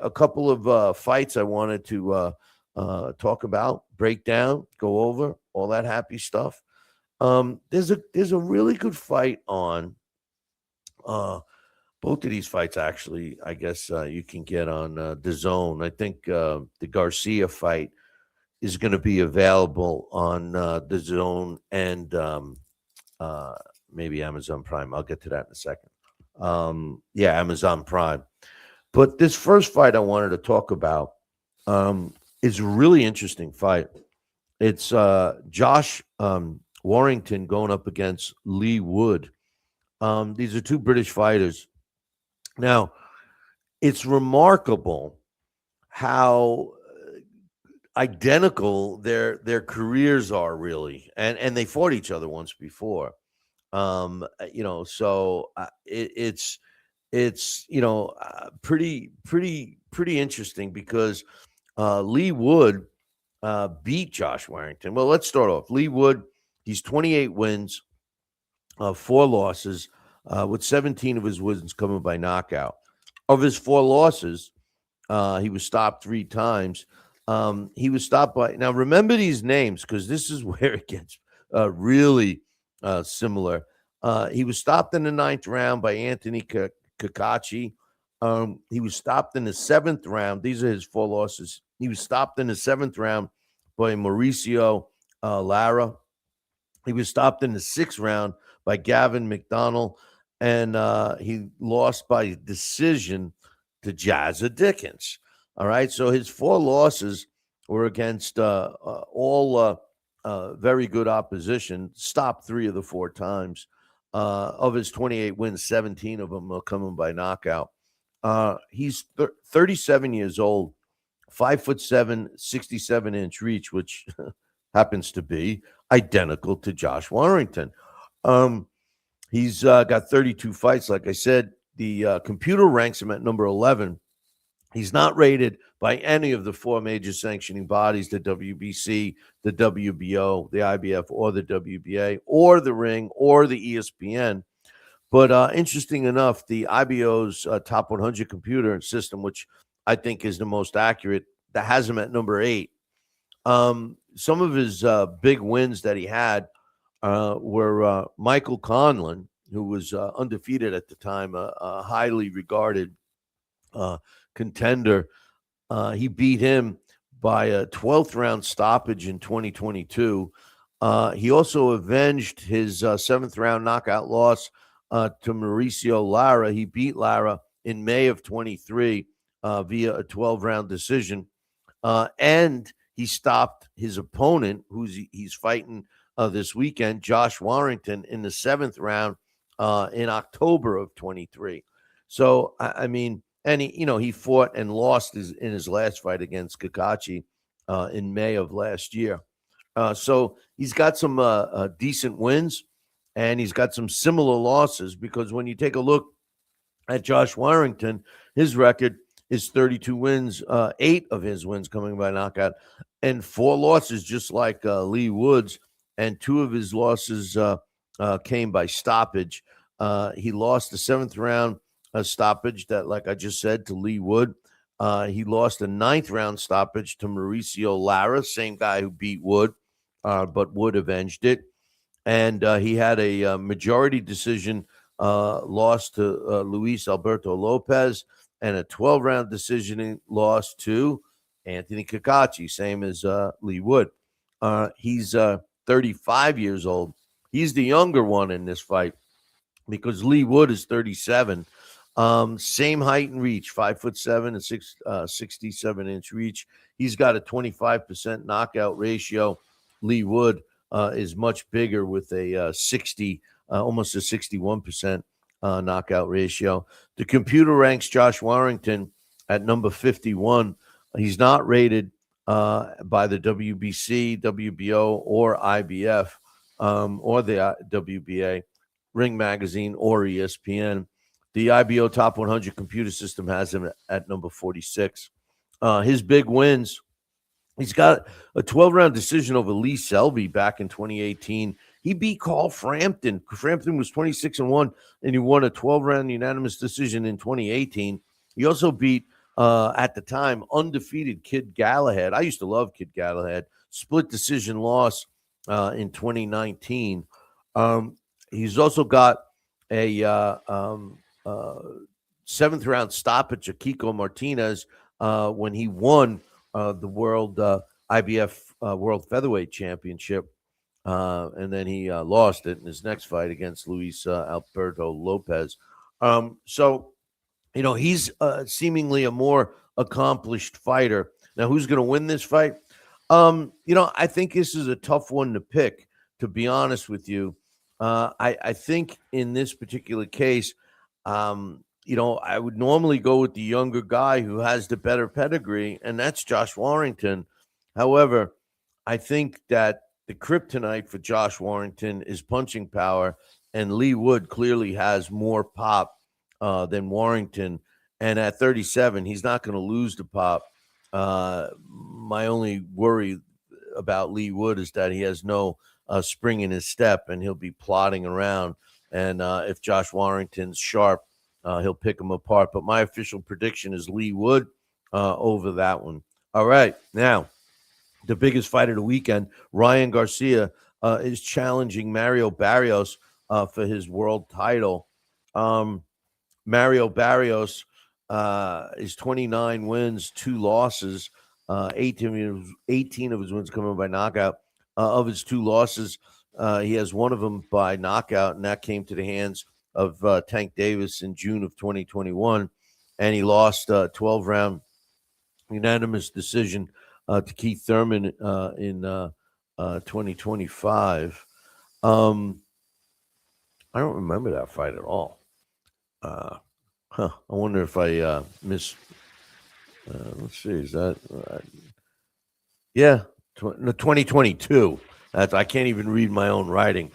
a couple of fights I wanted to talk about, break down, go over all that happy stuff. There's a really good fight on. Uh, Both of these fights, actually, I guess you can get on the Zone. I think the Garcia fight is going to be available on the Zone and uh, maybe Amazon Prime. I'll get to that in a second. Yeah, Amazon Prime. But this first fight I wanted to talk about is a really interesting fight. It's Josh Warrington going up against Leigh Wood. These are two British fighters. Now, it's remarkable how identical their careers are, really, and they fought each other once before. So it's pretty interesting because Leigh Wood beat Josh Warrington. Well, let's start off. Leigh Wood, he's 28 wins, four losses, with 17 of his wins coming by knockout. Of his four losses, he was stopped three times. He was stopped by, now remember these names because this is where it gets really similar. He was stopped in the ninth round by Anthony Kakachi. He was stopped in the seventh round. These are his four losses. He was stopped in the seventh round by Mauricio Lara. He was stopped in the sixth round by Gavin McDonnell, and he lost by decision to Jazza Dickens. All right, so his four losses were against all very good opposition. Stopped three of the four times. Of his 28 wins, 17 of them are coming by knockout. He's 37 years old, 5'7", 67-inch reach, which happens to be identical to Josh Warrington. He's got 32 fights. Like I said, the computer ranks him at number 11. He's not rated by any of the four major sanctioning bodies, the WBC, the WBO, the IBF, or the WBA, or the Ring, or the ESPN. But interesting enough, the IBO's top 100 computer system, which I think is the most accurate, that has him at number 8. Some of his big wins that he had were Michael Conlon, who was undefeated at the time, a highly regarded contender. He beat him by a 12th round stoppage in 2022. He also avenged his 7th round knockout loss to Mauricio Lara. He beat Lara in May of 23 via a 12-round decision. And he stopped his opponent, he's fighting this weekend, Josh Warrington, in the 7th round in October of 23. So, I mean, and he fought and lost in his last fight against Kakachi in May of last year. So he's got some decent wins, and he's got some similar losses, because when you take a look at Josh Warrington, his record is 32 wins, 8 of his wins coming by knockout, and 4 losses, just like Leigh Wood's, and 2 of his losses came by stoppage. He lost the 7th round stoppage that, like I just said, to Leigh Wood. He lost a 9th round stoppage to Mauricio Lara, same guy who beat Wood, but Wood avenged it. And he had a majority decision loss to Luis Alberto Lopez, and a 12-round decision loss to Anthony Kakachi, same as Leigh Wood. He's 35 years old. He's the younger one in this fight because Leigh Wood is 37. Same height and reach, 5'7" and 67-inch reach. He's got a 25% knockout ratio. Leigh Wood is much bigger with a 60, almost a 61% knockout ratio. The computer ranks Josh Warrington at number 51. He's not rated by the WBC, WBO, or IBF, or the WBA, Ring Magazine, or ESPN. The IBO Top 100 computer system has him at number 46. His big wins, he's got a 12-round decision over Lee Selby back in 2018. He beat Carl Frampton. Frampton was 26-1, and he won a 12-round unanimous decision in 2018. He also beat at the time, undefeated Kid Galahad. I used to love Kid Galahad. Split decision loss in 2019. He's also got a seventh round stoppage of Kiko Martinez when he won the World IBF World Featherweight Championship. And then he lost it in his next fight against Luis Alberto Lopez. So, he's seemingly a more accomplished fighter. Now, who's going to win this fight? I think this is a tough one to pick, to be honest with you. I think in this particular case, I would normally go with the younger guy who has the better pedigree, and that's Josh Warrington. However, I think that the kryptonite for Josh Warrington is punching power, and Leigh Wood clearly has more pop than Warrington. And at 37, he's not going to lose the pop. My only worry about Leigh Wood is that he has no spring in his step, and he'll be plodding around. And if Josh Warrington's sharp, he'll pick him apart. But my official prediction is Leigh Wood over that one. All right. Now, the biggest fight of the weekend, Ryan Garcia is challenging Mario Barrios for his world title. Mario Barrios is 29 wins, 2 losses, 18 of his wins coming by knockout. Of his 2 losses, he has one of them by knockout, and that came to the hands of Tank Davis in June of 2021. And he lost a 12-round unanimous decision to Keith Thurman in 2025. I don't remember that fight at all. I wonder if I missed. Let's see. Is that? Yeah, 2022. I can't even read my own writing.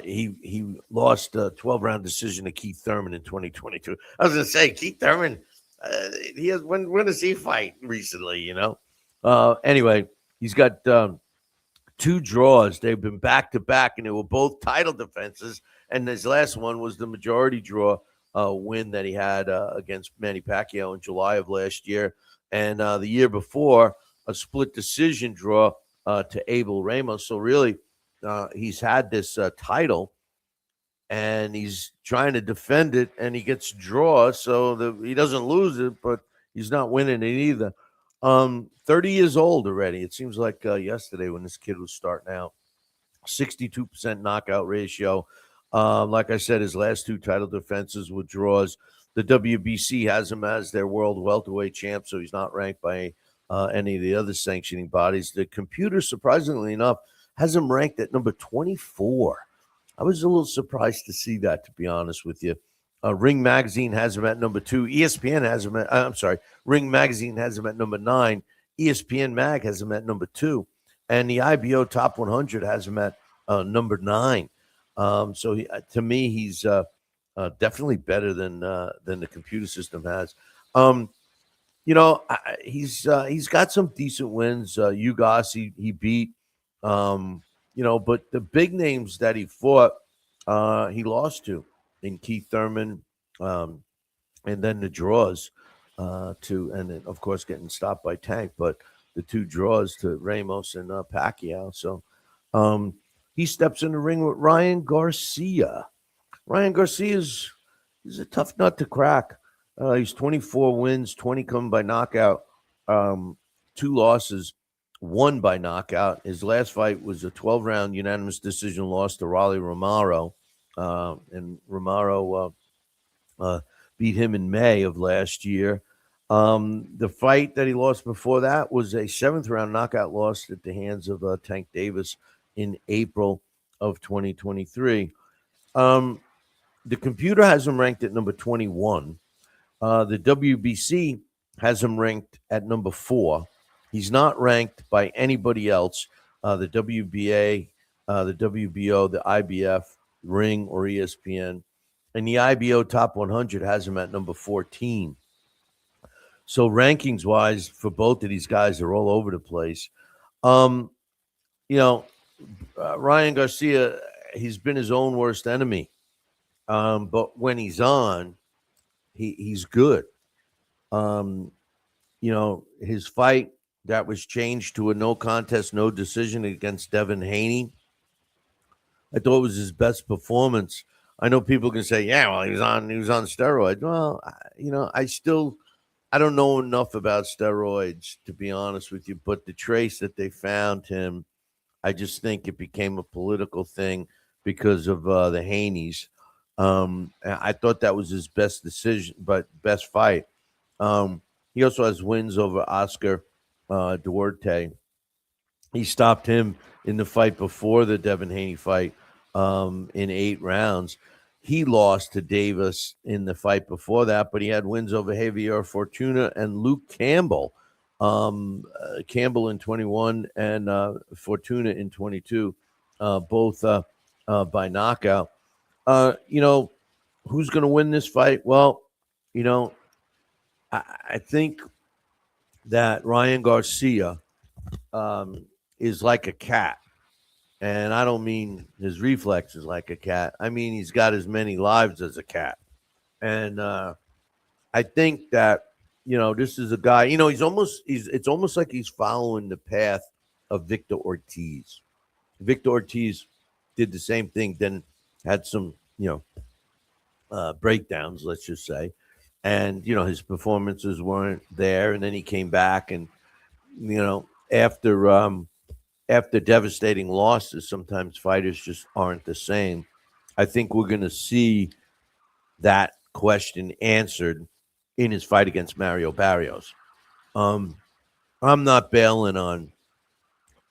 He lost a 12-round decision to Keith Thurman in 2022. I was going to say Keith Thurman. He has when does he fight recently? Anyway, he's got 2 draws. They've been back to back, and they were both title defenses. And his last one was the majority draw win that he had against Manny Pacquiao in July of last year. And the year before, a split decision draw to Abel Ramos. So really, he's had this title, and he's trying to defend it, and he gets draw. So he doesn't lose it, but he's not winning it either. 30 years old already. It seems like yesterday when this kid was starting out. 62% knockout ratio. Like I said, his last 2 title defenses were draws. The WBC has him as their world welterweight champ, so he's not ranked by any of the other sanctioning bodies. The computer, surprisingly enough, has him ranked at number 24. I was a little surprised to see that, to be honest with you. Ring Magazine has him at number 2. ESPN has him at, Ring Magazine has him at number 9. ESPN Mag has him at number 2. And the IBO Top 100 has him at number 9. So to me, he's definitely better than the computer system has. He's got some decent wins. Ugas he beat. But the big names that he fought, he lost to in Keith Thurman, and then the draws and then of course getting stopped by Tank. But the 2 draws to Ramos and Pacquiao. So he steps in the ring with Ryan Garcia. Ryan Garcia is a tough nut to crack. He's 24 wins, 20 coming by knockout, 2 losses, 1 by knockout. His last fight was a 12-round unanimous decision loss to Raleigh Romero, and Romero beat him in May of last year. The fight that he lost before that was a 7th-round knockout loss at the hands of Tank Davis in April of 2023. The computer has him ranked at number 21. The WBC has him ranked at number 4. He's not ranked by anybody else. The WBA, the WBO, the IBF, Ring, or ESPN. And the IBO Top 100 has him at number 14. So rankings-wise, for both of these guys, they're all over the place. Ryan Garcia, he's been his own worst enemy. But when he's on, he's good. his fight that was changed to a no contest, no decision against Devin Haney. I thought it was his best performance. I know people can say, "Yeah, well, he was on steroids." Well, I don't know enough about steroids to be honest with you. But the trace that they found him, I just think it became a political thing because of the Haneys. I thought that was his best decision, but best fight. He also has wins over Oscar Duarte. He stopped him in the fight before the Devin Haney fight in 8 rounds. He lost to Davis in the fight before that, but he had wins over Javier Fortuna and Luke Campbell. Campbell in 21 and Fortuna in 22, both by knockout. Who's going to win this fight? Well, you know, I think that Ryan Garcia is like a cat. And I don't mean his reflexes like a cat. I mean he's got as many lives as a cat. And I think that this is a guy. It's almost like he's following the path of Victor Ortiz. Victor Ortiz did the same thing, then had some breakdowns, let's just say, and his performances weren't there, and then he came back, and after devastating losses, sometimes fighters just aren't the same. I think we're going to see that question answered in his fight against Mario Barrios. I'm not bailing on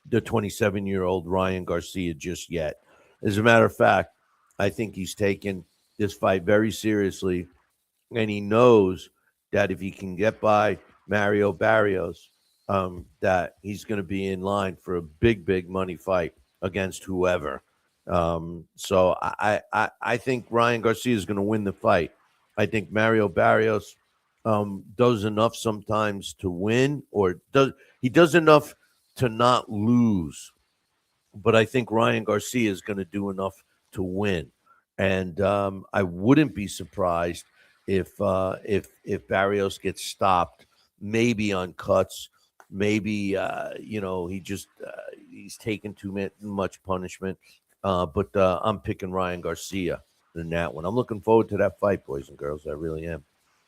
the 27-year-old Ryan Garcia just yet. As a matter of fact, I think he's taken this fight very seriously, and he knows that if he can get by Mario Barrios, that he's going to be in line for a big, big money fight against whoever. So I think Ryan Garcia is going to win the fight. I think Mario Barrios does enough sometimes to win, or does enough to not lose. But I think Ryan Garcia is going to do enough to win, and I wouldn't be surprised if Barrios gets stopped, maybe on cuts, maybe he's taken too much punishment. But I'm picking Ryan Garcia in that one. I'm looking forward to that fight, boys and girls. I really am.